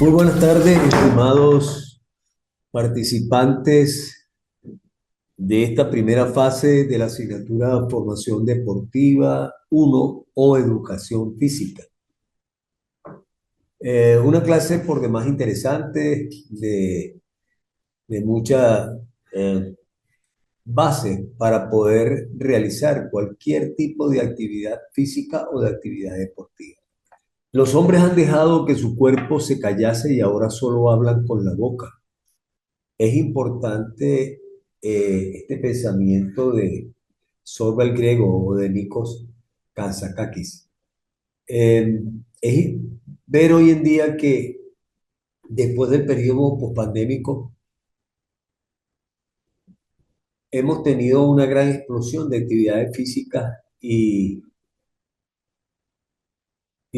Muy buenas tardes, estimados participantes de esta primera fase de la asignatura Formación Deportiva uno o Educación Física. Una clase por demás interesante, de mucha eh, base para poder realizar cualquier tipo de actividad física o de actividad deportiva. Los hombres han dejado que su cuerpo se callase y ahora solo hablan con la boca. Es importante este pensamiento de Sorba el griego o de Nikos Kazantzakis. Es ver hoy en día que después del periodo pospandémico hemos tenido una gran explosión de actividades físicas y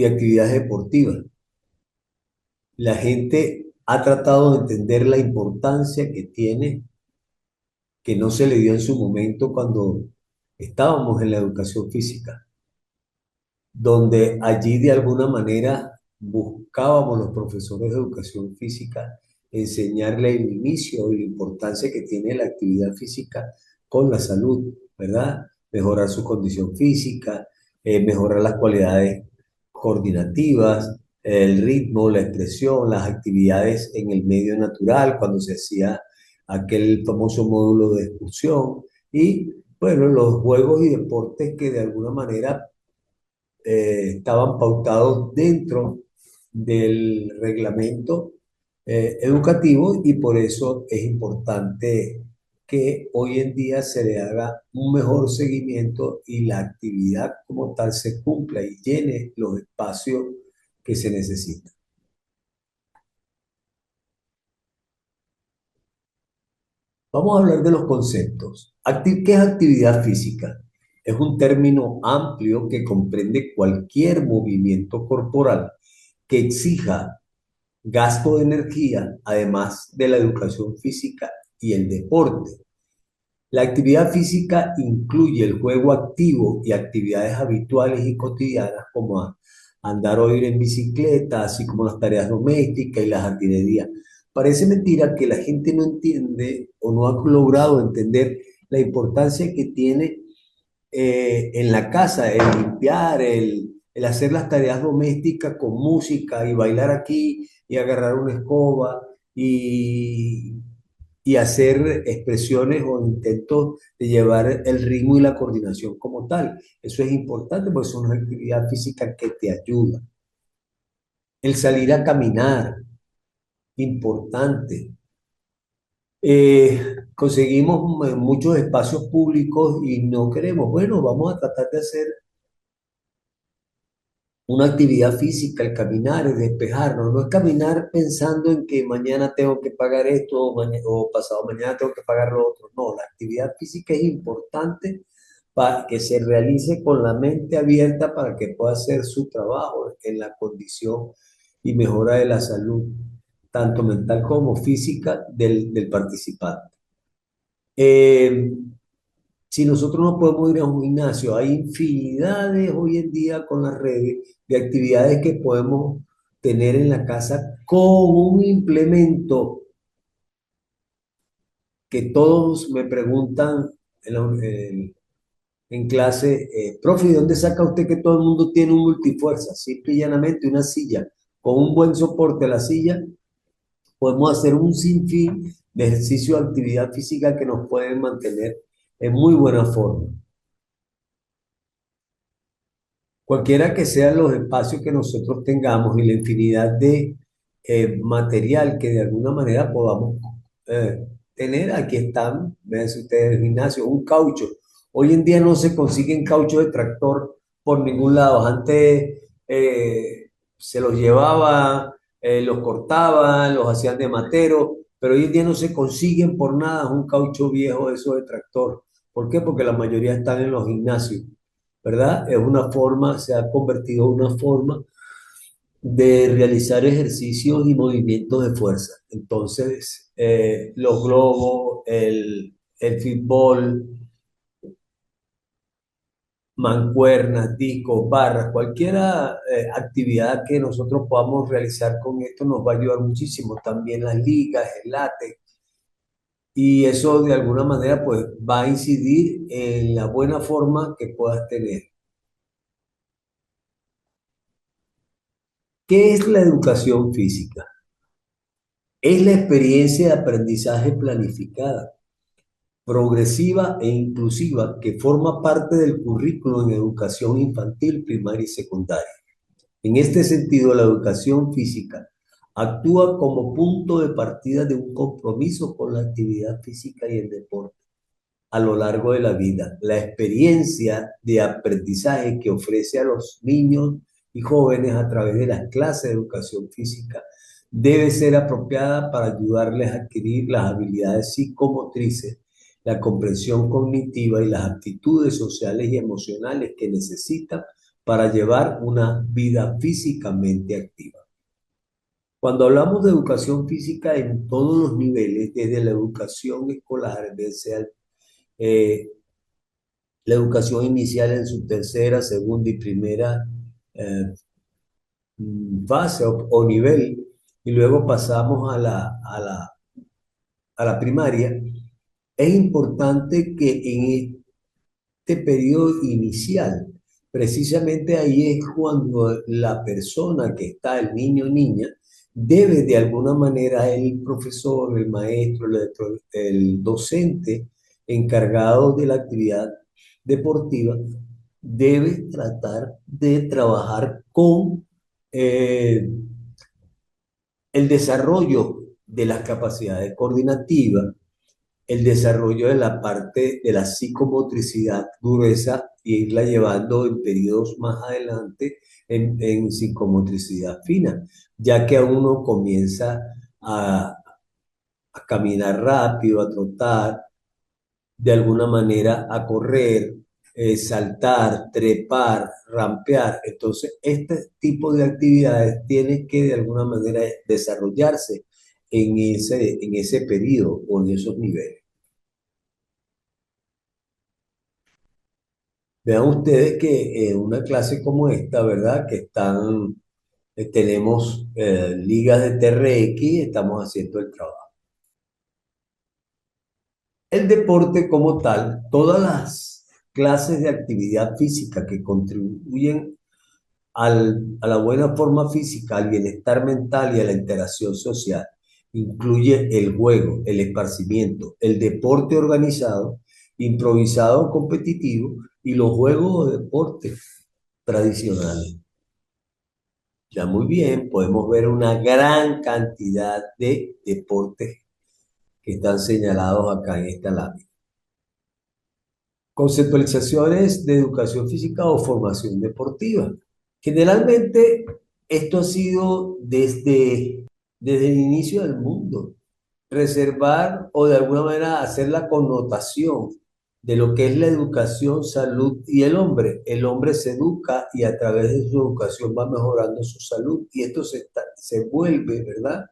actividades deportivas. La gente ha tratado de entender la importancia que tiene, que no se le dio en su momento cuando estábamos en la educación física, donde allí de alguna manera buscábamos los profesores de educación física enseñarle el inicio y la importancia que tiene la actividad física con la salud, ¿verdad? Mejorar su condición física, mejorar las cualidades coordinativas, el ritmo, la expresión, las actividades en el medio natural, cuando se hacía aquel famoso módulo de excursión y, bueno, los juegos y deportes que de alguna manera estaban pautados dentro del reglamento educativo y por eso es importante que hoy en día se le haga un mejor seguimiento y la actividad como tal se cumpla y llene los espacios que se necesitan. Vamos a hablar de los conceptos. ¿Qué es actividad física? Es un término amplio que comprende cualquier movimiento corporal que exija gasto de energía, además de la educación física y el deporte. La actividad física incluye el juego activo y actividades habituales y cotidianas como andar o ir en bicicleta, así como las tareas domésticas y la jardinería. Parece mentira que la gente no entiende o no ha logrado entender la importancia que tiene en la casa, el limpiar, el hacer las tareas domésticas con música y bailar aquí y agarrar una escoba y, y hacer expresiones o intentos de llevar el ritmo y la coordinación como tal. Eso es importante porque es una actividad física que te ayuda. El salir a caminar, importante. Conseguimos muchos espacios públicos y no queremos, bueno, vamos a tratar de hacer una actividad física, el caminar, el despejarnos, no es caminar pensando en que mañana tengo que pagar esto o pasado mañana tengo que pagar lo otro. No, la actividad física es importante para que se realice con la mente abierta para que pueda hacer su trabajo en la condición y mejora de la salud, tanto mental como física del participante. Eh, si nosotros no podemos ir a un gimnasio, hay infinidades hoy en día con las redes de actividades que podemos tener en la casa con un implemento que todos me preguntan en clase, profe, ¿de dónde saca usted que todo el mundo tiene un multifuerza? Simple y llanamente una silla. Con un buen soporte a la silla, podemos hacer un sinfín de ejercicio de actividad física que nos pueden mantener en muy buena forma. Cualquiera que sean los espacios que nosotros tengamos y la infinidad de material que de alguna manera podamos eh, tener, aquí están, vean ustedes el gimnasio, un caucho. Hoy en día no se consiguen cauchos de tractor por ningún lado. Antes se los llevaba, los cortaban, los hacían de matero, pero hoy en día no se consiguen por nada un caucho viejo eso de tractor. ¿Por qué? Porque la mayoría están en los gimnasios. ¿Verdad? Es una forma, se ha convertido en una forma de realizar ejercicios y movimientos de fuerza. Entonces, los globos, el fútbol, mancuernas, discos, barras, cualquiera actividad que nosotros podamos realizar con esto nos va a ayudar muchísimo. También las ligas, el látex, y eso de alguna manera pues va a incidir en la buena forma que puedas tener. ¿Qué es la educación física? Es la experiencia de aprendizaje planificada, progresiva e inclusiva que forma parte del currículo en educación infantil, primaria y secundaria. En este sentido, la educación física actúa como punto de partida de un compromiso con la actividad física y el deporte a lo largo de la vida. La experiencia de aprendizaje que ofrece a los niños y jóvenes a través de las clases de educación física debe ser apropiada para ayudarles a adquirir las habilidades psicomotrices, la comprensión cognitiva y las aptitudes sociales y emocionales que necesitan para llevar una vida físicamente activa. Cuando hablamos de educación física en todos los niveles, desde la educación escolar, desde eh, la educación inicial en su tercera, segunda y primera eh, fase o nivel, y luego pasamos a la primaria, es importante que en este periodo inicial, precisamente ahí es cuando la persona que está, el niño o niña, debe de alguna manera el profesor, el maestro, el docente encargado de la actividad deportiva, debe tratar de trabajar con eh, el desarrollo de las capacidades coordinativas, el desarrollo de la parte de la psicomotricidad gruesa e irla llevando en periodos más adelante en psicomotricidad fina, ya que uno comienza a, a caminar rápido, a trotar, de alguna manera a correr, saltar, trepar, rampear. Entonces, este tipo de actividades tienen que de alguna manera desarrollarse en ese periodo o en esos niveles. Vean ustedes que en una clase como esta, ¿verdad? Que tenemos ligas de TRX, estamos haciendo el trabajo. El deporte como tal, todas las clases de actividad física que contribuyen a la buena forma física, al bienestar mental y a la interacción social, incluye el juego, el esparcimiento, el deporte organizado, improvisado o competitivo y los juegos o deportes tradicionales. Ya muy bien, podemos ver una gran cantidad de deportes que están señalados acá en esta lámina. Conceptualizaciones de educación física o formación deportiva. Generalmente, esto ha sido desde el inicio del mundo. Reservar o de alguna manera hacer la connotación de lo que es la educación, salud y el hombre. El hombre se educa y a través de su educación va mejorando su salud y esto se vuelve, ¿verdad?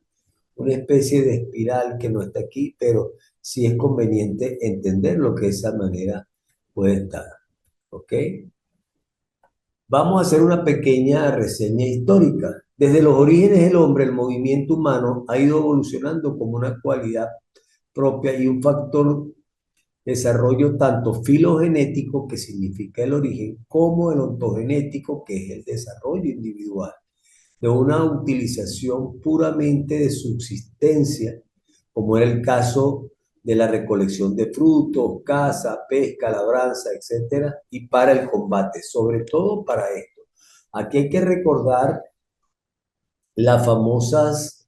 Una especie de espiral que no está aquí, pero sí es conveniente entenderlo que de esa manera puede estar. ¿Ok? Vamos a hacer una pequeña reseña histórica. Desde los orígenes del hombre, el movimiento humano ha ido evolucionando como una cualidad propia y un factor de desarrollo tanto filogenético, que significa el origen, como el ontogenético, que es el desarrollo individual, de una utilización puramente de subsistencia, como era el caso de la recolección de frutos, caza, pesca, labranza, etcétera, y para el combate, sobre todo para esto. Aquí hay que recordar las famosas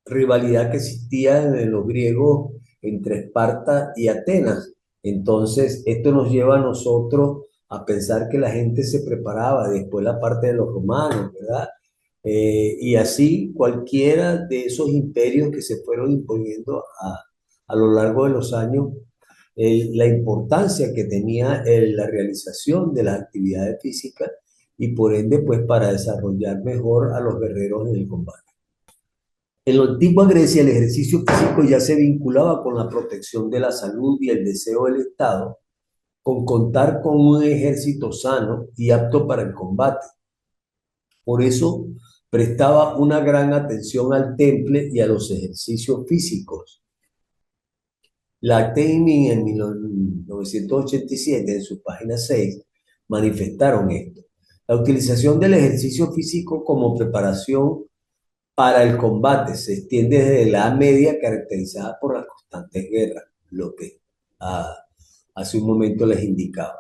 rivalidad que existía en los griegos entre Esparta y Atenas. Entonces, esto nos lleva a nosotros a pensar que la gente se preparaba, después la parte de los romanos, ¿verdad? Y así cualquiera de esos imperios que se fueron imponiendo a lo largo de los años, la importancia que tenía la realización de las actividades físicas y por ende, pues para desarrollar mejor a los guerreros en el combate. En la antigua Grecia, el ejercicio físico ya se vinculaba con la protección de la salud y el deseo del Estado con contar con un ejército sano y apto para el combate. Por eso prestaba una gran atención al temple y a los ejercicios físicos. Lactain en 1987, en su página 6, manifestaron esto. La utilización del ejercicio físico como preparación para el combate se extiende desde la Edad Media, caracterizada por las constantes guerras, lo que ah, hace un momento les indicaba.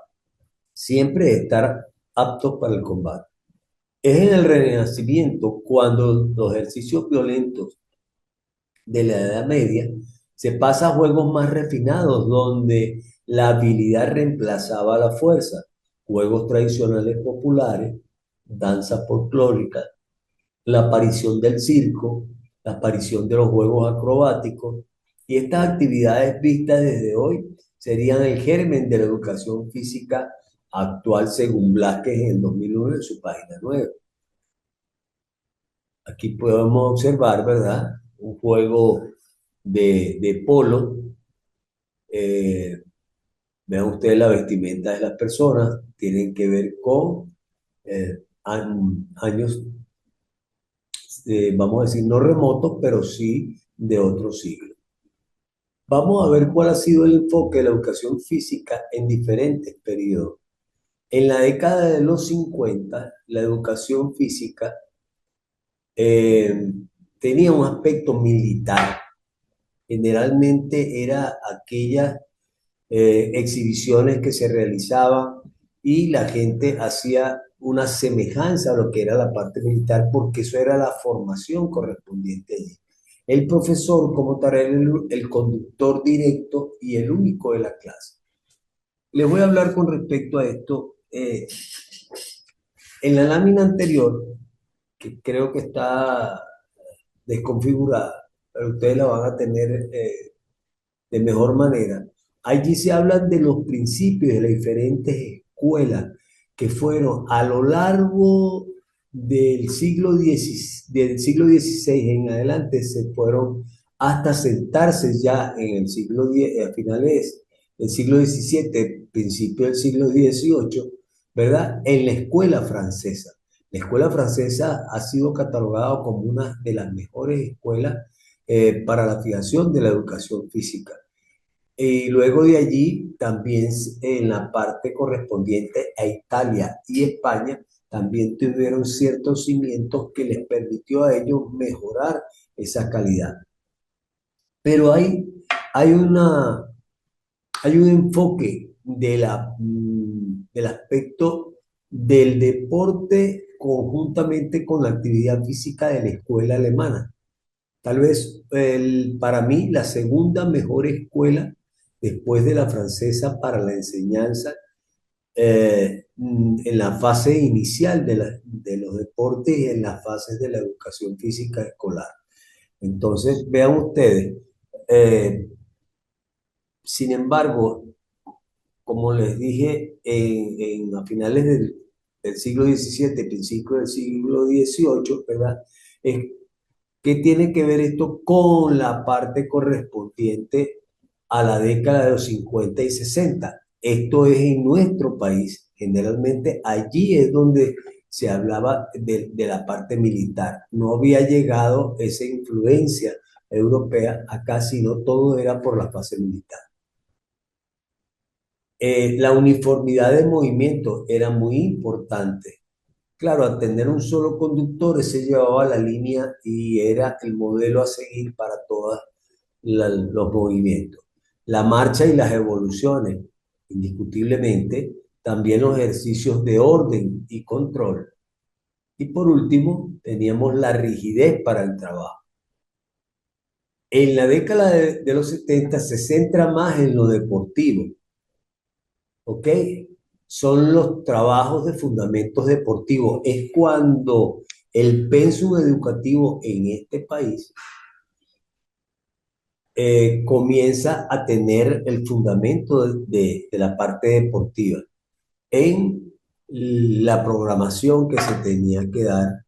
Siempre estar aptos para el combate. Es en el Renacimiento cuando los ejercicios violentos de la Edad Media se pasa a juegos más refinados, donde la habilidad reemplazaba a la fuerza. Juegos tradicionales populares, danza folclórica, la aparición del circo, la aparición de los juegos acrobáticos, y estas actividades vistas desde hoy serían el germen de la educación física actual, según Blázquez en el 2001 en su página 9. Aquí podemos observar, ¿verdad? Un juego de polo. eh, Vean ustedes la vestimenta de las personas, tienen que ver con años, vamos a decir, no remotos, pero sí de otro siglo. Vamos a ver cuál ha sido el enfoque de la educación física en diferentes periodos. En la década de los 50, la educación física eh, tenía un aspecto militar. Generalmente era aquellas exhibiciones que se realizaban y la gente hacía una semejanza a lo que era la parte militar porque eso era la formación correspondiente allí. El profesor como tal era el conductor directo y el único de la clase. Les voy a hablar con respecto a esto. En la lámina anterior, que creo que está desconfigurada, pero ustedes la van a tener de mejor manera. Allí se hablan de los principios de las diferentes escuelas que fueron a lo largo del siglo XVI en adelante, se fueron hasta sentarse ya en el siglo X, a finales del siglo XVII, principio del siglo XVIII, ¿verdad? En la escuela francesa. La escuela francesa ha sido catalogada como una de las mejores escuelas para la fijación de la educación física. Y luego de allí, también en la parte correspondiente a Italia y España, también tuvieron ciertos cimientos que les permitió a ellos mejorar esa calidad. Pero hay, una, hay un enfoque del aspecto del deporte conjuntamente con la actividad física de la escuela alemana. Tal vez para mí la segunda mejor escuela después de la francesa para la enseñanza en la fase inicial de los deportes y en las fases de la educación física escolar. Entonces, vean ustedes, eh, sin embargo, como les dije, a finales del siglo XVII, principio del siglo XVIII, ¿verdad? Es ¿Qué tiene que ver esto con la parte correspondiente a la década de los 50 y 60? Esto es en nuestro país. Generalmente allí es donde se hablaba de la parte militar. No había llegado esa influencia europea acá, sino todo era por la fase militar. La uniformidad de movimiento era muy importante. Claro, al tener un solo conductor, ese llevaba la línea y era el modelo a seguir para todos los movimientos. La marcha y las evoluciones, indiscutiblemente, también los ejercicios de orden y control. Y por último, teníamos la rigidez para el trabajo. En la década de los 70 se centra más en lo deportivo, ¿ok? Son los trabajos de fundamentos deportivos. Es cuando el pensum educativo en este país comienza a tener el fundamento de la parte deportiva en la programación que se tenía que dar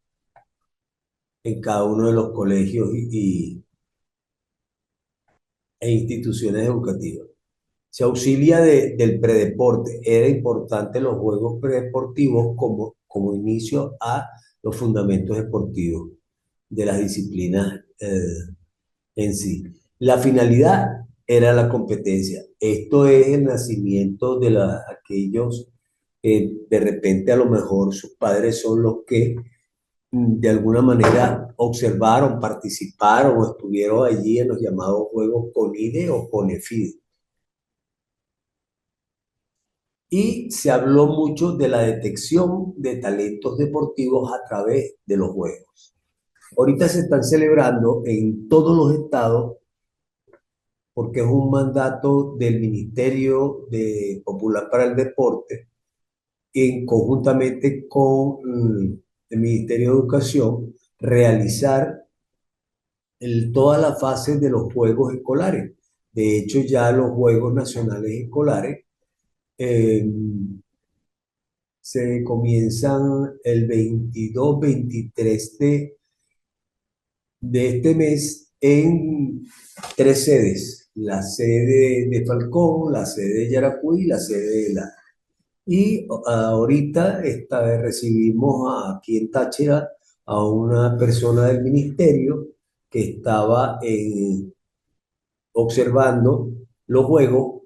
en cada uno de los colegios e instituciones educativas. Se auxilia del predeporte. Era importante los juegos predeportivos como inicio a los fundamentos deportivos de las disciplinas en sí. La finalidad era la competencia. Esto es el nacimiento de aquellos que de repente a lo mejor sus padres son los que de alguna manera observaron, participaron o estuvieron allí en los llamados juegos CONIDE o CONEFIDE. Y se habló mucho de la detección de talentos deportivos a través de los juegos. Ahorita se están celebrando en todos los estados porque es un mandato del Ministerio Popular para el Deporte, conjuntamente con el Ministerio de Educación, realizar todas las fases de los Juegos Escolares. De hecho, ya los Juegos Nacionales Escolares eh, se comienzan el 22-23 de este mes en tres sedes: la sede de Falcón, la sede de Yaracuy y la sede de La. Y ahorita recibimos aquí en Táchira a una persona del ministerio que estaba observando los juegos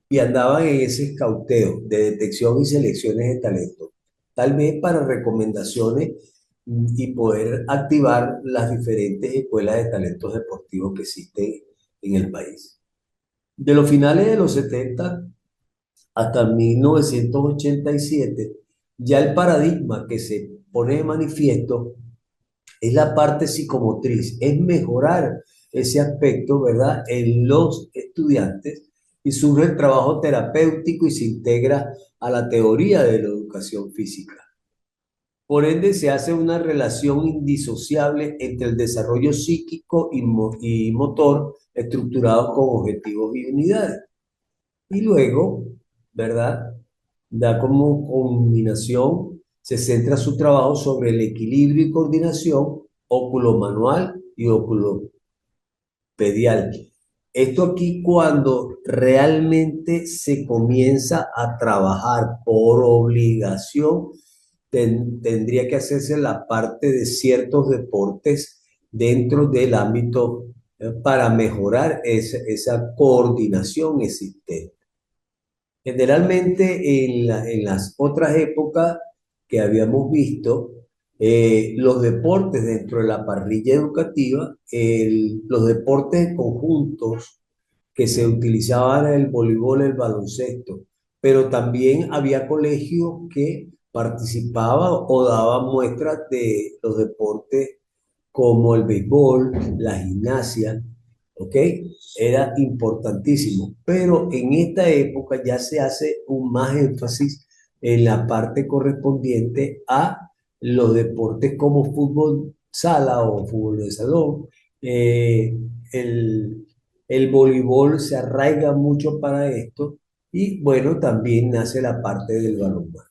y andaban en ese escauteo de detección y selecciones de talento, tal vez para recomendaciones y poder activar las diferentes escuelas de talentos deportivos que existen en el país. De los finales de los 70 hasta 1987, ya el paradigma que se pone de manifiesto es la parte psicomotriz, es mejorar ese aspecto, ¿verdad?, en los estudiantes y surge el trabajo terapéutico y se integra a la teoría de la educación física. Por ende, se hace una relación indisociable entre el desarrollo psíquico y motor estructurado con objetivos y unidades. Y luego, ¿verdad? Da como combinación, se centra su trabajo sobre el equilibrio y coordinación óculo-manual y óculo-pedial. Esto aquí cuando realmente se comienza a trabajar por obligación, tendría que hacerse la parte de ciertos deportes dentro del ámbito para mejorar esa coordinación existente. Generalmente en las otras épocas que habíamos visto, los deportes dentro de la parrilla educativa, los deportes conjuntos que se utilizaban el voleibol, el baloncesto, pero también había colegios que participaban o daban muestras de los deportes como el béisbol, la gimnasia, ¿ok? Era importantísimo, pero en esta época ya se hace un más énfasis en la parte correspondiente a los deportes como fútbol sala o fútbol de salón. Eh, el, el voleibol se arraiga mucho para esto y bueno, también nace la parte del balonmano.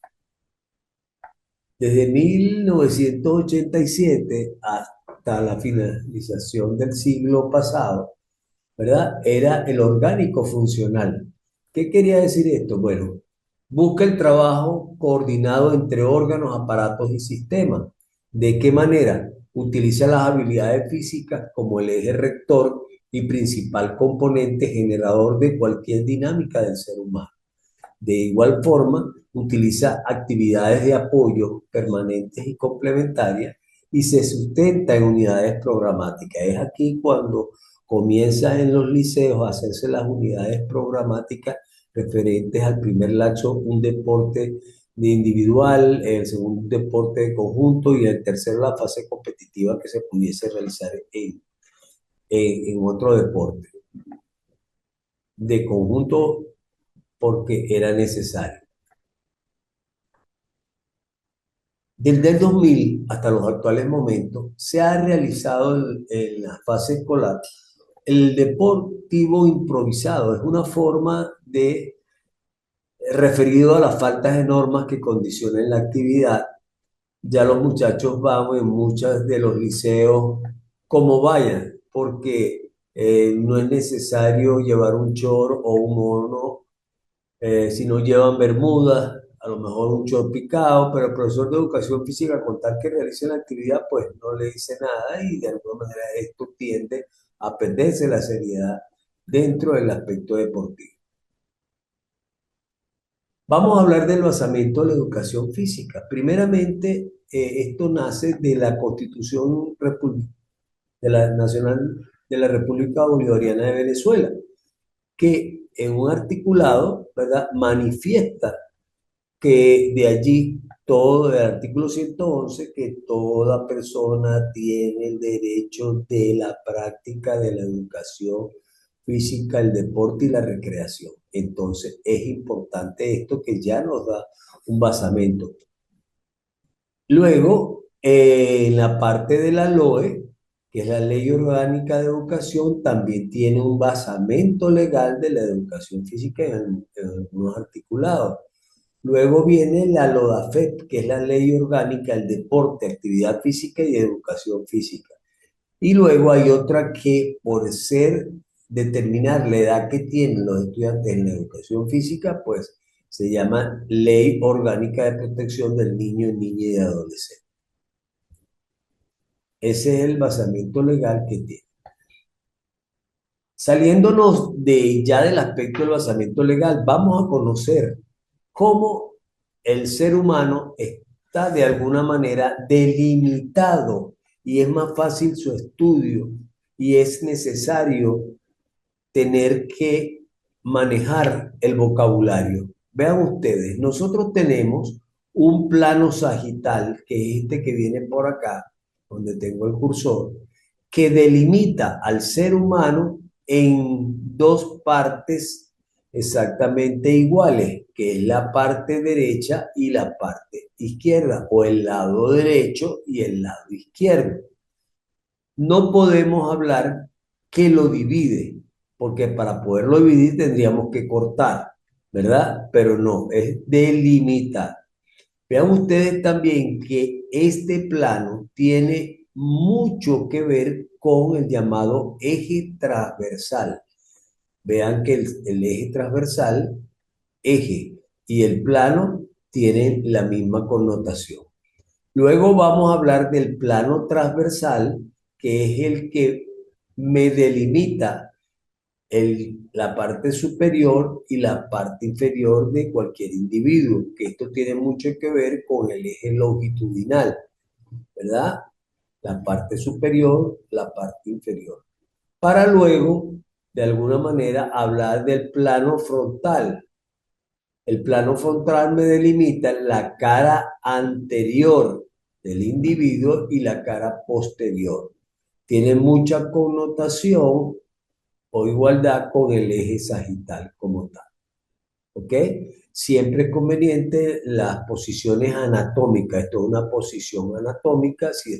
Desde 1987 hasta la finalización del siglo pasado, ¿verdad? Era el orgánico funcional. ¿Qué quería decir esto? Bueno, busca el trabajo coordinado entre órganos, aparatos y sistemas. ¿De qué manera? Utiliza las habilidades físicas como el eje rector y principal componente generador de cualquier dinámica del ser humano. De igual forma, utiliza actividades de apoyo permanentes y complementarias y se sustenta en unidades programáticas. Es aquí cuando comienza en los liceos a hacerse las unidades programáticas referentes al primer lazo, un deporte de individual, el segundo un deporte de conjunto y el tercero la fase competitiva que se pudiese realizar en otro deporte de conjunto porque era necesario. Desde el 2000 hasta los actuales momentos, se ha realizado en la fase escolar el deportivo improvisado. Es una forma de referido a las faltas de normas que condicionan la actividad. Ya los muchachos van en muchos de los liceos como vayan, porque no es necesario llevar un short o un mono si no llevan bermudas, a lo mejor un short picado, pero el profesor de educación física, con tal que realice la actividad, pues no le dice nada y de alguna manera esto tiende a perderse la seriedad dentro del aspecto deportivo. Vamos a hablar del basamento de la educación física. Primeramente, esto nace de la Constitución de la Nacional de la República Bolivariana de Venezuela, que en un articulado, ¿verdad?, manifiesta que de allí todo el artículo 111 que toda persona tiene el derecho de la práctica de la educación física, el deporte y la recreación. Entonces, es importante esto que ya nos da un basamento. Luego, en la parte de la LOE, que es la Ley Orgánica de Educación, también tiene un basamento legal de la educación física en algunos articulados. Luego viene la LODAFET, que es la Ley Orgánica del Deporte, Actividad Física y Educación Física. Y luego hay otra que por ser determinar la edad que tienen los estudiantes en la educación física, pues se llama Ley Orgánica de Protección del Niño, Niña y Adolescente. Ese es el basamento legal que tiene. Saliéndonos de ya del aspecto del basamento legal, vamos a conocer cómo el ser humano está de alguna manera delimitado y es más fácil su estudio y es necesario tener que manejar el vocabulario. Vean ustedes, nosotros tenemos un plano sagital, que es este que viene por acá, donde tengo el cursor, que delimita al ser humano en dos partes exactamente iguales, que es la parte derecha y la parte izquierda, o el lado derecho y el lado izquierdo. No podemos hablar que lo divide, porque para poderlo dividir tendríamos que cortar, ¿verdad? Pero no, es delimitar. Vean ustedes también que este plano tiene mucho que ver con el llamado eje transversal. Vean que el eje transversal, eje y el plano tienen la misma connotación. Luego vamos a hablar del plano transversal, que es el que me delimita la parte superior y la parte inferior de cualquier individuo, que esto tiene mucho que ver con el eje longitudinal, ¿verdad? La parte superior, la parte inferior. Para luego, de alguna manera, hablar del plano frontal. El plano frontal me delimita la cara anterior del individuo y la cara posterior. Tiene mucha connotación o igualdad con el eje sagital como tal. ¿Ok? Siempre es conveniente las posiciones anatómicas. Esto es una posición anatómica. Si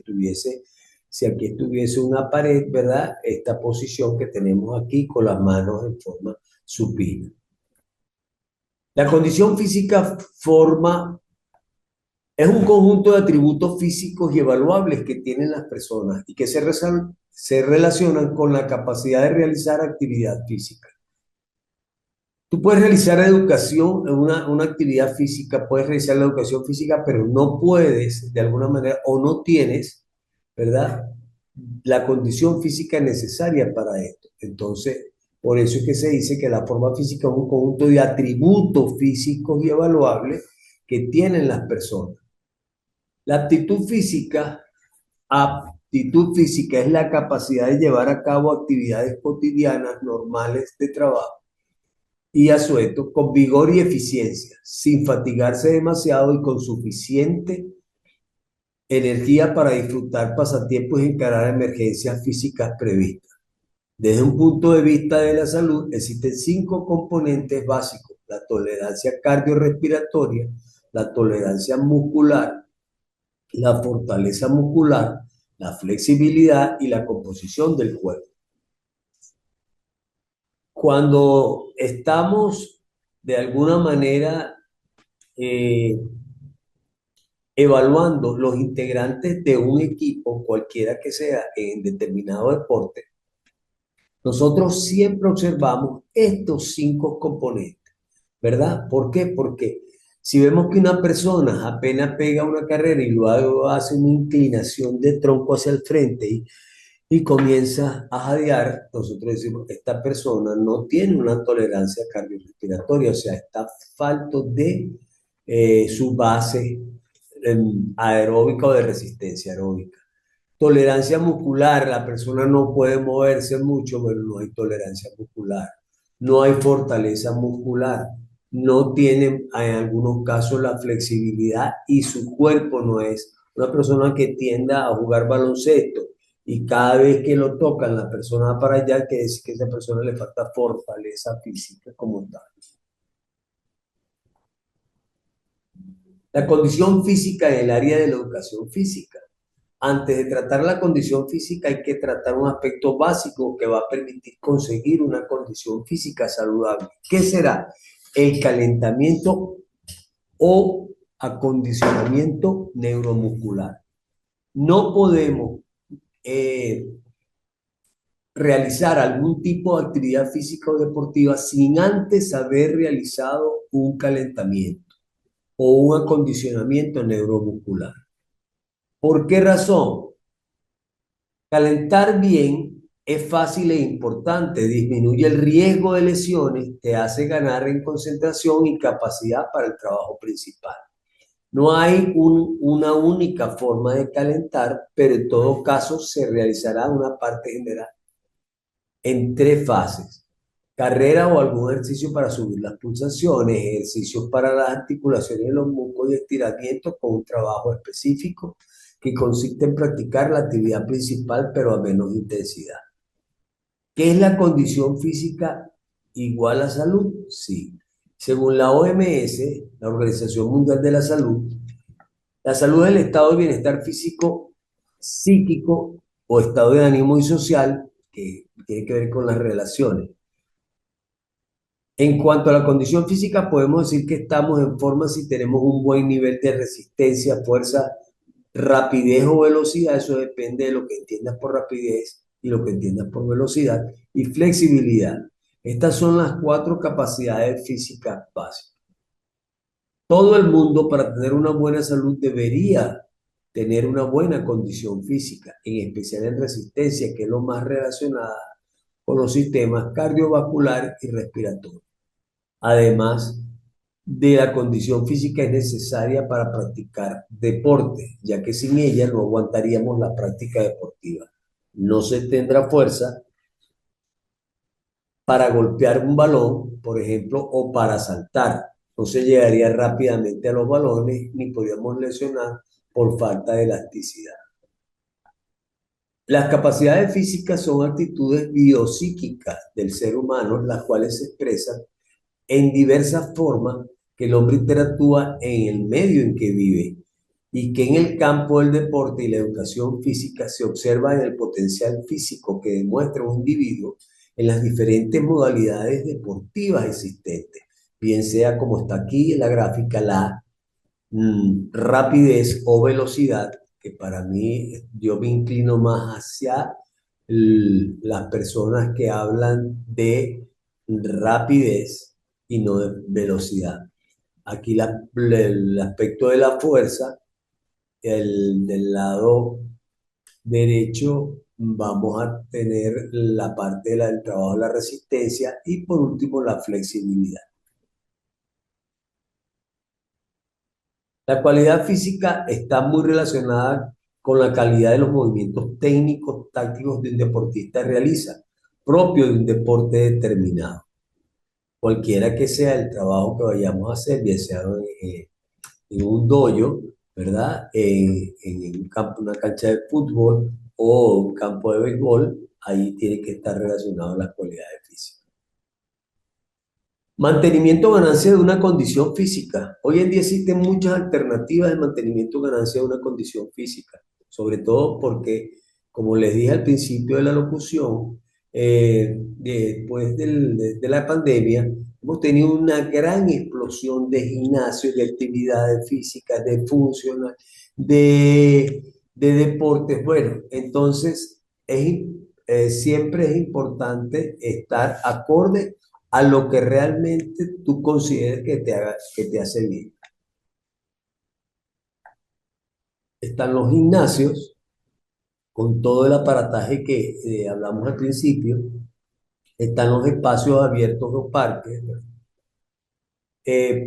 aquí estuviese una pared, ¿verdad? Esta posición que tenemos aquí con las manos en forma supina. La condición física es un conjunto de atributos físicos y evaluables que tienen las personas y que se relacionan con la capacidad de realizar actividad física. Tú puedes realizar educación, una actividad física, puedes realizar la educación física, pero no puedes, de alguna manera, o no tienes, ¿verdad?, la condición física necesaria para esto. Entonces, por eso es que se dice que la forma física es un conjunto de atributos físicos y evaluables que tienen las personas. La aptitud física es la capacidad de llevar a cabo actividades cotidianas normales de trabajo y asueto con vigor y eficiencia, sin fatigarse demasiado y con suficiente energía para disfrutar pasatiempos y encarar emergencias físicas previstas. Desde un punto de vista de la salud, existen 5 componentes básicos: la tolerancia cardiorrespiratoria, la tolerancia muscular, la fortaleza muscular, la flexibilidad y la composición del cuerpo. Cuando estamos de alguna manera eh, evaluando los integrantes de un equipo, cualquiera que sea, en determinado deporte, nosotros siempre observamos estos 5 componentes. ¿verdad? ¿Por qué? Porque si vemos que una persona apenas pega una carrera y luego hace una inclinación de tronco hacia el frente y comienza a jadear, nosotros decimos, esta persona no tiene una tolerancia cardiorrespiratoria, o sea, está falto de su base aeróbica o de resistencia aeróbica. Tolerancia muscular, la persona no puede moverse mucho, pero no hay tolerancia muscular. No hay fortaleza muscular. No tiene en algunos casos la flexibilidad y su cuerpo no es una persona que tienda a jugar baloncesto y cada vez que lo tocan la persona va para allá, que decir que a esa persona le falta fortaleza física como tal. La condición física en el área de la educación física. Antes de tratar la condición física hay que tratar un aspecto básico que va a permitir conseguir una condición física saludable. ¿Qué será? El calentamiento o acondicionamiento neuromuscular. No podemos eh, realizar algún tipo de actividad física o deportiva sin antes haber realizado un calentamiento o un acondicionamiento neuromuscular. ¿Por qué razón? Calentar bien es fácil e importante, disminuye el riesgo de lesiones, te hace ganar en concentración y capacidad para el trabajo principal. No hay una única forma de calentar, pero en todo caso se realizará una parte general en tres fases. Carrera o algún ejercicio para subir las pulsaciones, ejercicios para las articulaciones de los músculos y estiramientos con un trabajo específico que consiste en practicar la actividad principal pero a menos intensidad. ¿Qué es la condición física igual a salud? Sí. Según la OMS, la Organización Mundial de la salud es el estado de bienestar físico, psíquico o estado de ánimo y social que tiene que ver con las relaciones. En cuanto a la condición física, podemos decir que estamos en forma si tenemos un buen nivel de resistencia, fuerza, rapidez o velocidad. Eso depende de lo que entiendas por rapidez y lo que entiendas por velocidad. Y flexibilidad. Estas son las cuatro capacidades físicas básicas. Todo el mundo para tener una buena salud debería tener una buena condición física, en especial en resistencia, que es lo más relacionada con los sistemas cardiovascular y respiratorio. Además de la condición física es necesaria para practicar deporte, ya que sin ella no aguantaríamos la práctica deportiva. No se tendrá fuerza para golpear un balón, por ejemplo, o para saltar. No se llegaría rápidamente a los balones ni podríamos lesionar por falta de elasticidad. Las capacidades físicas son actitudes biopsíquicas del ser humano, las cuales se expresan en diversas formas que el hombre interactúa en el medio en que vive y que en el campo del deporte y la educación física se observa en el potencial físico que demuestra un individuo en las diferentes modalidades deportivas existentes, bien sea como está aquí en la gráfica, la rapidez o velocidad, que para mí yo me inclino más hacia las personas que hablan de rapidez y no de velocidad. Aquí el aspecto de la fuerza, del lado derecho vamos a tener la parte del trabajo de la resistencia y por último la flexibilidad. La cualidad física está muy relacionada con la calidad de los movimientos técnicos, tácticos de un deportista realiza, propio de un deporte determinado. Cualquiera que sea el trabajo que vayamos a hacer, bien sea en un dojo, ¿verdad? En un campo, una cancha de fútbol o un campo de béisbol, ahí tiene que estar relacionado las cualidades físicas. Mantenimiento o ganancia de una condición física. Hoy en día existen muchas alternativas de mantenimiento o ganancia de una condición física, sobre todo porque, como les dije al principio de la locución, después de la pandemia, hemos tenido una gran explosión de gimnasios, de actividades físicas, de funcional, de deportes. Bueno, entonces siempre es importante estar acorde a lo que realmente tú consideres que te hace bien. Están los gimnasios con todo el aparataje que hablamos al principio, están los espacios abiertos o parques.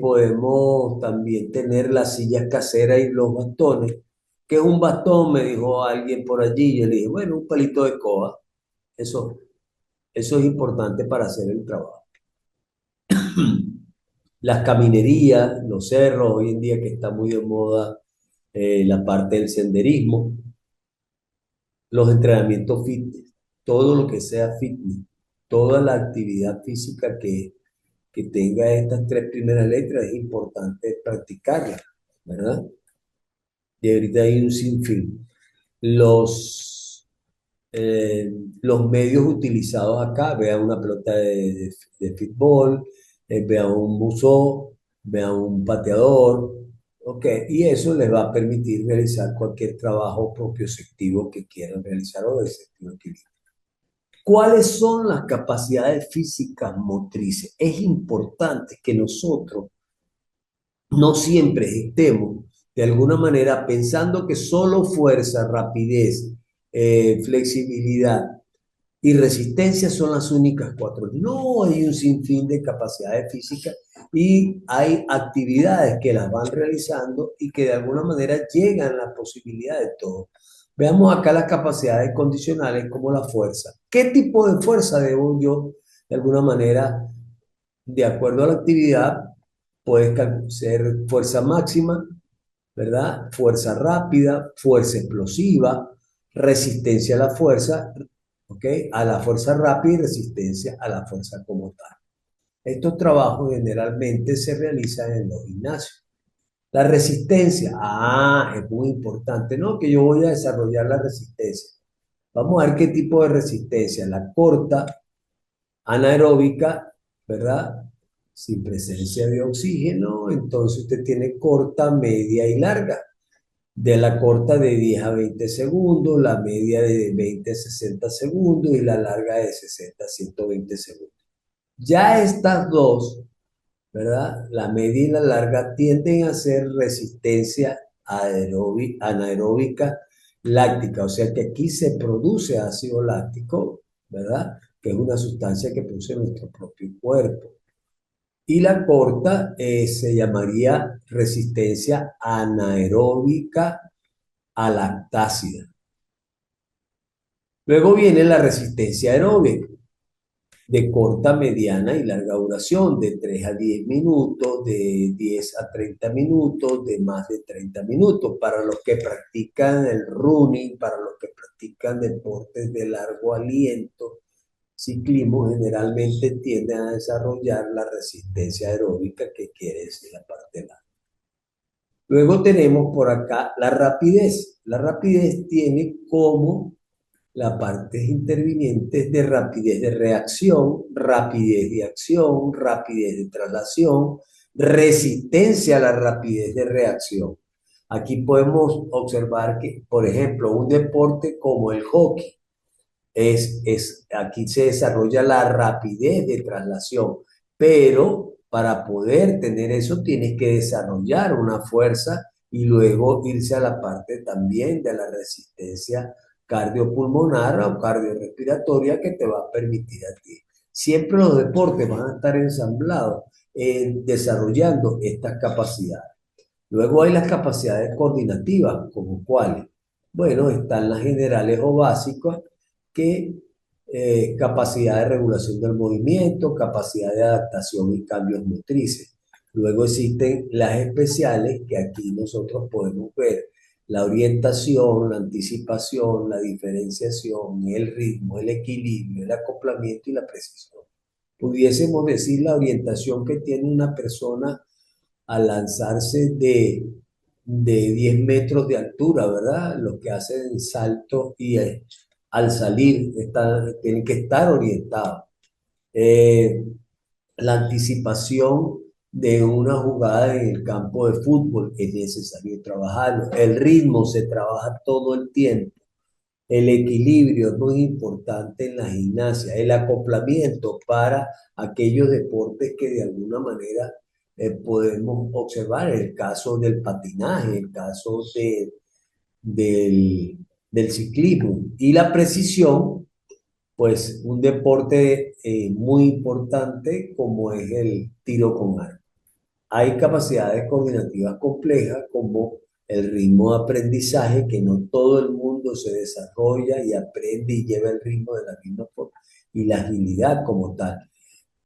Podemos también tener las sillas caseras y los bastones. ¿Qué es un bastón? Me dijo alguien por allí. Yo le dije, bueno, un palito de escoba. Eso, eso es importante para hacer el trabajo. Las caminerías, los cerros, hoy en día que está muy de moda la parte del senderismo, los entrenamientos fitness, todo lo que sea fitness, toda la actividad física que tenga estas tres primeras letras es importante practicarla, ¿verdad? Y ahorita hay un sinfín. Los, eh, los medios utilizados acá, vean una pelota de fútbol, vean un buzo, vean un pateador, ¿ok? Y eso les va a permitir realizar cualquier trabajo propioceptivo que quieran realizar o de sentido equilibrio. ¿Cuáles son las capacidades físicas motrices? Es importante que nosotros no siempre estemos de alguna manera pensando que solo fuerza, rapidez, flexibilidad y resistencia son las únicas cuatro. No, hay un sinfín de capacidades físicas y hay actividades que las van realizando y que de alguna manera llegan a la posibilidad de todo. Veamos acá las capacidades condicionales como la fuerza. ¿Qué tipo de fuerza debo yo, de alguna manera, de acuerdo a la actividad, puede ser fuerza máxima, ¿verdad? Fuerza rápida, fuerza explosiva, resistencia a la fuerza, ¿ok? A la fuerza rápida y resistencia a la fuerza como tal. Estos trabajos generalmente se realizan en los gimnasios. La resistencia, es muy importante, ¿no? Que yo voy a desarrollar la resistencia. Vamos a ver qué tipo de resistencia. La corta, anaeróbica, ¿verdad? Sin presencia de oxígeno, entonces usted tiene corta, media y larga. De la corta de 10 a 20 segundos, la media de 20 a 60 segundos y la larga de 60 a 120 segundos. Ya estas dos, ¿verdad? La media y la larga tienden a ser resistencia anaeróbica láctica, o sea que aquí se produce ácido láctico, ¿verdad? Que es una sustancia que produce nuestro propio cuerpo. Y la corta se llamaría resistencia anaeróbica a lactácida. Luego viene la resistencia aeróbica, de corta, mediana y larga duración, de 3 a 10 minutos, de 10 a 30 minutos, de más de 30 minutos. Para los que practican el running, para los que practican deportes de largo aliento, ciclismo, generalmente tienden a desarrollar la resistencia aeróbica, que quiere decir la parte larga. Luego tenemos por acá la rapidez. La rapidez tiene como las partes intervinientes de rapidez de reacción, rapidez de acción, rapidez de traslación, resistencia a la rapidez de reacción. Aquí podemos observar que, por ejemplo, un deporte como el hockey, aquí se desarrolla la rapidez de traslación, pero para poder tener eso tienes que desarrollar una fuerza y luego irse a la parte también de la resistencia cardiopulmonar o cardiorrespiratoria que te va a permitir a ti. Siempre los deportes van a estar ensamblados desarrollando estas capacidades. Luego hay las capacidades coordinativas, como cuáles. Bueno, están las generales o básicas, que capacidad de regulación del movimiento, capacidad de adaptación y cambios motrices. Luego existen las especiales, que aquí nosotros podemos ver la orientación, la anticipación, la diferenciación, el ritmo, el equilibrio, el acoplamiento y la precisión. Pudiésemos decir la orientación que tiene una persona al lanzarse de 10 metros de altura, ¿verdad? Los que hacen salto y al salir tienen que estar orientados. Eh, la anticipación de una jugada en el campo de fútbol es necesario trabajarlo. El ritmo se trabaja todo el tiempo. El equilibrio es muy importante en la gimnasia, el acoplamiento para aquellos deportes que de alguna manera podemos observar, el caso del patinaje, el caso del, del ciclismo y la precisión, pues un deporte muy importante como es el tiro con arco. Hay capacidades coordinativas complejas como el ritmo de aprendizaje, que no todo el mundo se desarrolla y aprende y lleva el ritmo de la misma forma, y la agilidad como tal.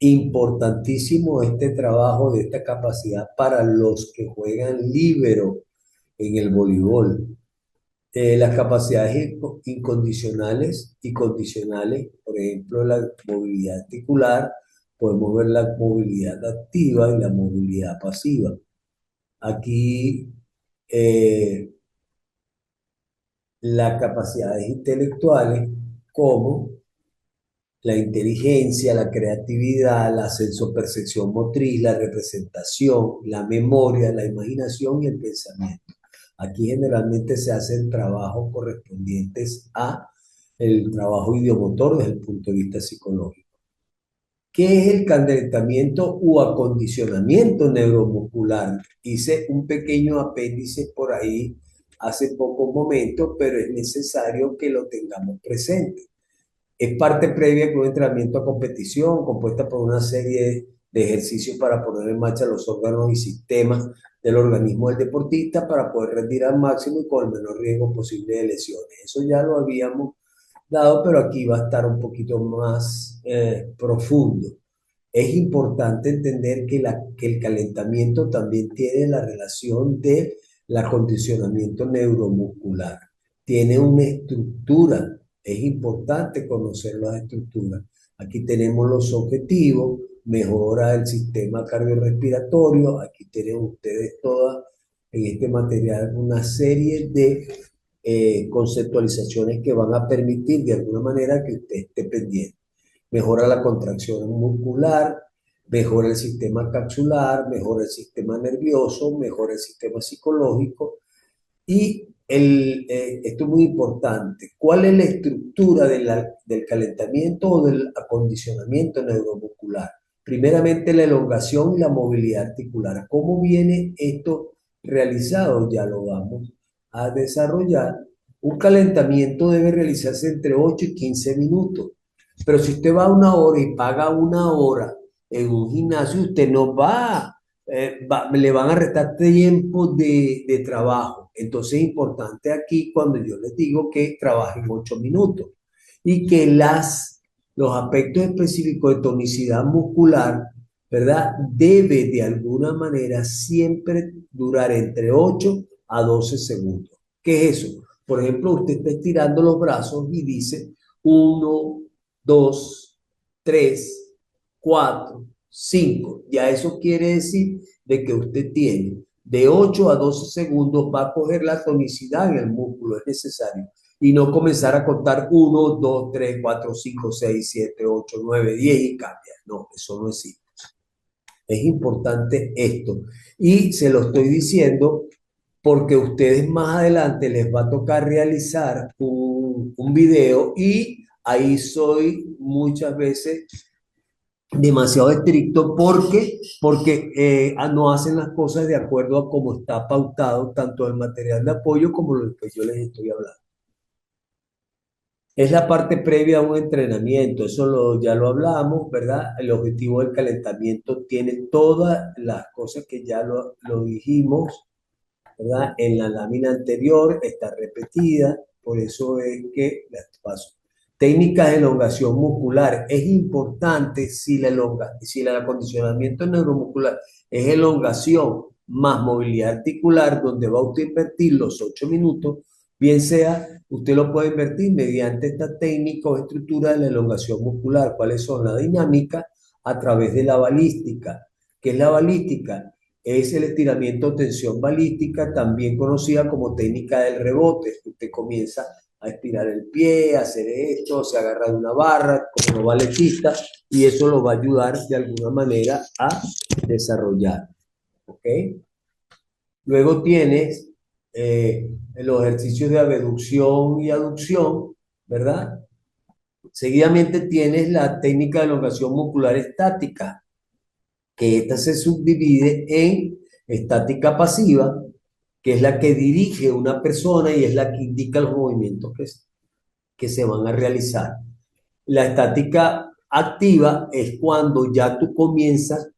Importantísimo este trabajo de esta capacidad para los que juegan líbero en el voleibol. Las capacidades incondicionales y condicionales, por ejemplo, la movilidad articular, podemos ver la movilidad activa y la movilidad pasiva. Aquí eh, las capacidades intelectuales como la inteligencia, la creatividad, la sensopercepción motriz, la representación, la memoria, la imaginación y el pensamiento. Aquí generalmente se hacen trabajos correspondientes a el trabajo idiomotor desde el punto de vista psicológico. ¿Qué es el calentamiento u acondicionamiento neuromuscular? Hice un pequeño apéndice por ahí hace pocos momentos, pero es necesario que lo tengamos presente. Es parte previa de un entrenamiento a competición, compuesta por una serie de ejercicios para poner en marcha los órganos y sistemas del organismo del deportista para poder rendir al máximo y con el menor riesgo posible de lesiones. Eso ya lo habíamos dado, pero aquí va a estar un poquito más profundo. Es importante entender que el calentamiento también tiene la relación del acondicionamiento neuromuscular. Tiene una estructura. Es importante conocer las estructuras. Aquí tenemos los objetivos, mejora el sistema cardiorrespiratorio. Aquí tienen ustedes todas en este material una serie de conceptualizaciones que van a permitir de alguna manera que usted esté pendiente. Mejora la contracción muscular, mejora el sistema capsular, mejora el sistema nervioso, mejora el sistema psicológico y esto es muy importante. ¿Cuál es la estructura del calentamiento o del acondicionamiento neuromuscular? Primeramente, la elongación y la movilidad articular. ¿Cómo viene esto realizado? Ya lo vamos a desarrollar. Un calentamiento debe realizarse entre 8 y 15 minutos. Pero si usted va a una hora y paga una hora en un gimnasio, usted no va, le van a restar tiempo de trabajo. Entonces es importante aquí cuando yo les digo que trabajen 8 minutos y que los aspectos específicos de tonicidad muscular, ¿verdad? Debe de alguna manera siempre durar entre 8 a 12 segundos. ¿Qué es eso? Por ejemplo, usted está estirando los brazos y dice uno, 2, 3, 4, 5. Ya eso quiere decir de que usted tiene de 8 a 12 segundos, va a coger la tonicidad en el músculo, es necesario. Y no comenzar a contar 1, 2, 3, 4, 5, 6, 7, 8, 9, 10 y cambia. No, eso no existe. Es importante esto. Y se lo estoy diciendo porque a ustedes más adelante les va a tocar realizar un video y ahí soy muchas veces demasiado estricto porque no hacen las cosas de acuerdo a cómo está pautado tanto el material de apoyo como lo que yo les estoy hablando. Es la parte previa a un entrenamiento, ya lo hablamos, ¿verdad? El objetivo del calentamiento tiene todas las cosas que ya lo dijimos, ¿verdad? En la lámina anterior está repetida, por eso es que las paso. Técnicas de elongación muscular. Es importante si el acondicionamiento neuromuscular es elongación más movilidad articular, donde va usted a invertir los 8 minutos, bien sea, usted lo puede invertir mediante esta técnica o estructura de la elongación muscular. ¿Cuáles son? La dinámica a través de la balística. ¿Qué es la balística? Es el estiramiento o tensión balística, también conocida como técnica del rebote. Usted comienza a estirar el pie, a hacer esto, se agarra de una barra como balletista y eso lo va a ayudar de alguna manera a desarrollar. ¿Ok? Luego tienes los ejercicios de abducción y aducción, ¿verdad? Seguidamente tienes la técnica de elongación muscular estática, que esta se subdivide en estática pasiva, que es la que dirige una persona y es la que indica los movimientos que se van a realizar. La estática activa es cuando ya tú comienzas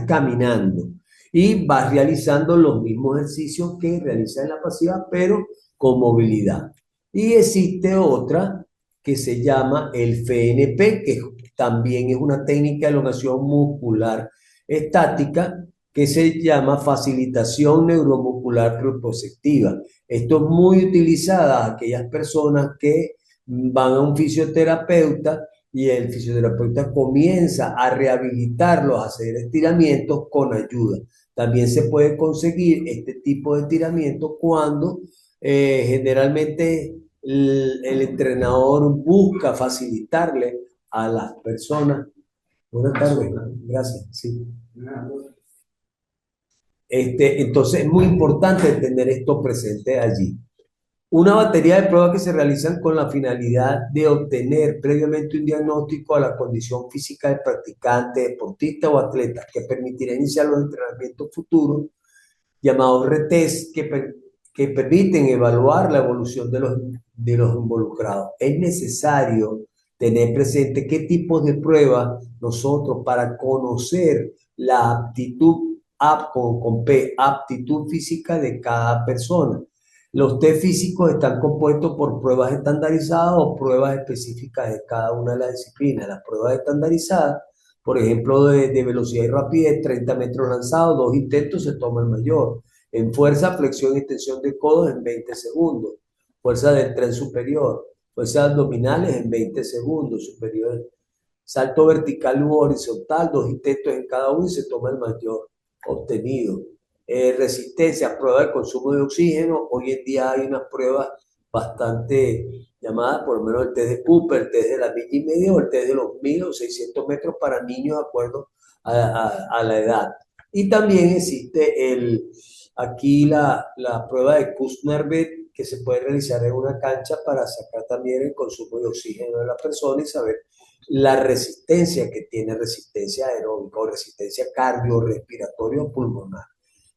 caminando y vas realizando los mismos ejercicios que realizas en la pasiva, pero con movilidad. Y existe otra que se llama el FNP, que también es una técnica de elongación muscular estática, que se llama facilitación neuromuscular proprioceptiva. Esto es muy utilizada a aquellas personas que van a un fisioterapeuta y el fisioterapeuta comienza a rehabilitarlos, a hacer estiramientos con ayuda. También se puede conseguir este tipo de estiramiento cuando generalmente el entrenador busca facilitarle a las personas. Buenas tardes, gracias. Sí. Entonces es muy importante tener esto presente allí. Una batería de pruebas que se realizan con la finalidad de obtener previamente un diagnóstico a la condición física del practicante, deportista o atleta, que permitirá iniciar los entrenamientos futuros, llamados retest, que permiten evaluar la evolución de los involucrados. Es necesario tener presente qué tipos de pruebas nosotros para conocer la aptitud, con P, aptitud física de cada persona. Los test físicos están compuestos por pruebas estandarizadas o pruebas específicas de cada una de las disciplinas. Las pruebas estandarizadas, por ejemplo, de velocidad y rapidez, 30 metros lanzados, 2 intentos, se toma el mayor. En fuerza, flexión y extensión de codos en 20 segundos. Fuerza del tren superior. Fuerza abdominales en 20 segundos superior. Salto vertical u horizontal, 2 intentos en cada uno y se toma el mayor obtenido. Resistencia, prueba de consumo de oxígeno. Hoy en día hay unas pruebas bastante llamadas, por lo menos el test de Cooper, el test de la milla y media o el test de los 1.000 o 600 metros para niños de acuerdo a la edad. Y también existe aquí la prueba de Kuznets-Levet, que se puede realizar en una cancha para sacar también el consumo de oxígeno de la persona y saber la resistencia que tiene, resistencia aeróbica o resistencia cardiorrespiratoria o pulmonar.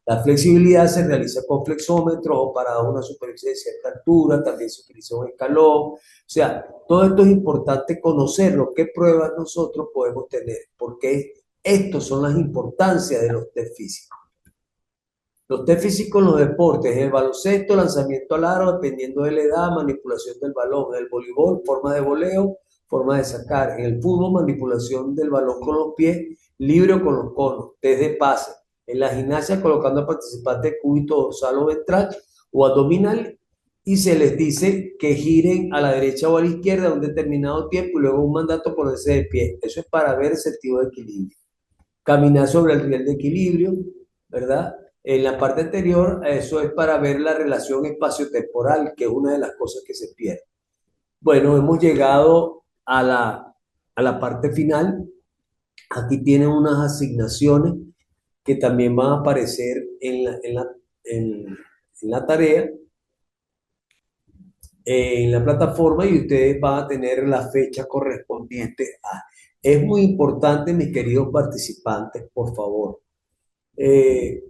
La flexibilidad se realiza con flexómetros o para una superficie de cierta altura, también se utiliza un escalón. O sea, todo esto es importante conocerlo, qué pruebas nosotros podemos tener, porque estas son las importancias de los test físicos. Los test físicos en los deportes, en el baloncesto, lanzamiento al aro, dependiendo de la edad, manipulación del balón. En el voleibol, forma de voleo, forma de sacar. En el fútbol, manipulación del balón con los pies, libre o con los conos, test de pase. En la gimnasia, colocando al participante cúbito dorsal o ventral o abdominal y se les dice que giren a la derecha o a la izquierda un determinado tiempo y luego un mandato ponerse de pie. Eso es para ver el sentido de equilibrio. Caminar sobre el riel de equilibrio, ¿verdad? En la parte anterior, eso es para ver la relación espacio-temporal, que es una de las cosas que se pierde. Bueno, hemos llegado a la parte final. Aquí tienen unas asignaciones que también van a aparecer en la tarea, en la plataforma, y ustedes van a tener la fecha correspondiente a. Es muy importante, mis queridos participantes, por favor. Eh,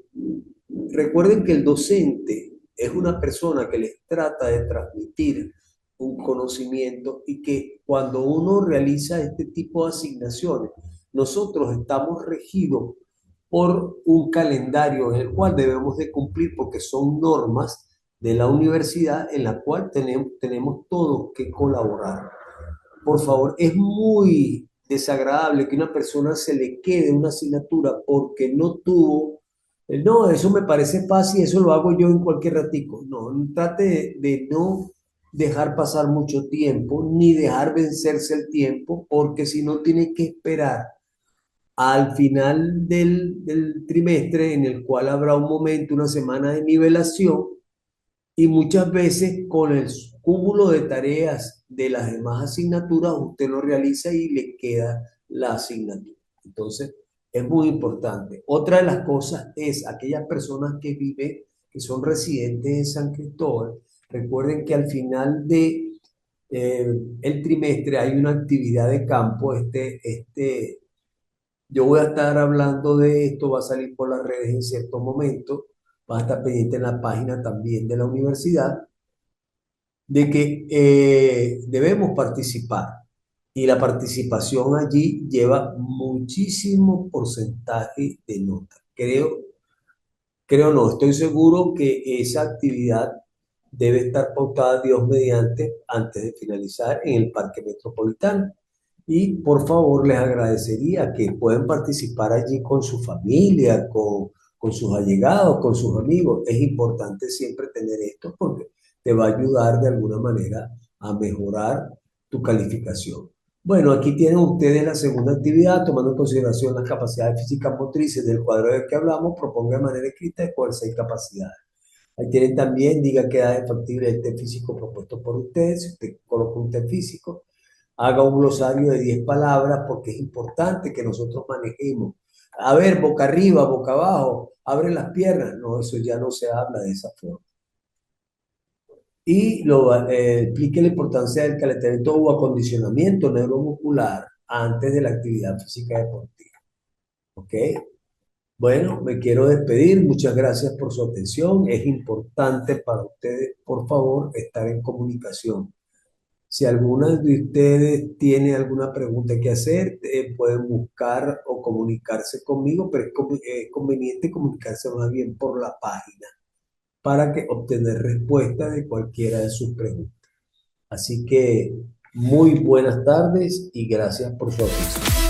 Recuerden que el docente es una persona que les trata de transmitir un conocimiento y que cuando uno realiza este tipo de asignaciones, nosotros estamos regidos por un calendario en el cual debemos de cumplir porque son normas de la universidad en la cual tenemos todos que colaborar. Por favor, es muy desagradable que una persona se le quede una asignatura porque no tuvo, no, eso me parece fácil, eso lo hago yo en cualquier ratico. No, trate de no dejar pasar mucho tiempo, ni dejar vencerse el tiempo, porque si no tiene que esperar al final del trimestre en el cual habrá un momento, una semana de nivelación y muchas veces con el cúmulo de tareas de las demás asignaturas, usted lo realiza y le queda la asignatura. Entonces, es muy importante. Otra de las cosas es aquellas personas que viven, que son residentes de San Cristóbal, recuerden que al final el trimestre hay una actividad de campo. Yo voy a estar hablando de esto, va a salir por las redes en cierto momento, va a estar pendiente en la página también de la universidad, de que debemos participar. Y la participación allí lleva muchísimo porcentaje de nota. Creo no, estoy seguro que esa actividad debe estar pautada, Dios mediante, antes de finalizar en el Parque Metropolitano. Y por favor, les agradecería que puedan participar allí con su familia, con sus allegados, con sus amigos. Es importante siempre tener esto porque te va a ayudar de alguna manera a mejorar tu calificación. Bueno, aquí tienen ustedes la segunda actividad, tomando en consideración las capacidades físicas motrices del cuadro del que hablamos, proponga de manera escrita de cuáles seis capacidades. Ahí tienen también, diga qué edad es factible el test físico propuesto por usted. Si usted coloca un test físico, haga un glosario de 10 palabras porque es importante que nosotros manejemos. A ver, boca arriba, boca abajo, abre las piernas. No, eso ya no se habla de esa forma. Y explique la importancia del calentamiento o acondicionamiento neuromuscular antes de la actividad física deportiva. ¿Ok? Bueno, me quiero despedir. Muchas gracias por su atención. Es importante para ustedes, por favor, estar en comunicación. Si alguna de ustedes tiene alguna pregunta que hacer, pueden buscar o comunicarse conmigo, pero es conveniente comunicarse más bien por la página para que obtener respuesta de cualquiera de sus preguntas. Así que muy buenas tardes y gracias por su atención.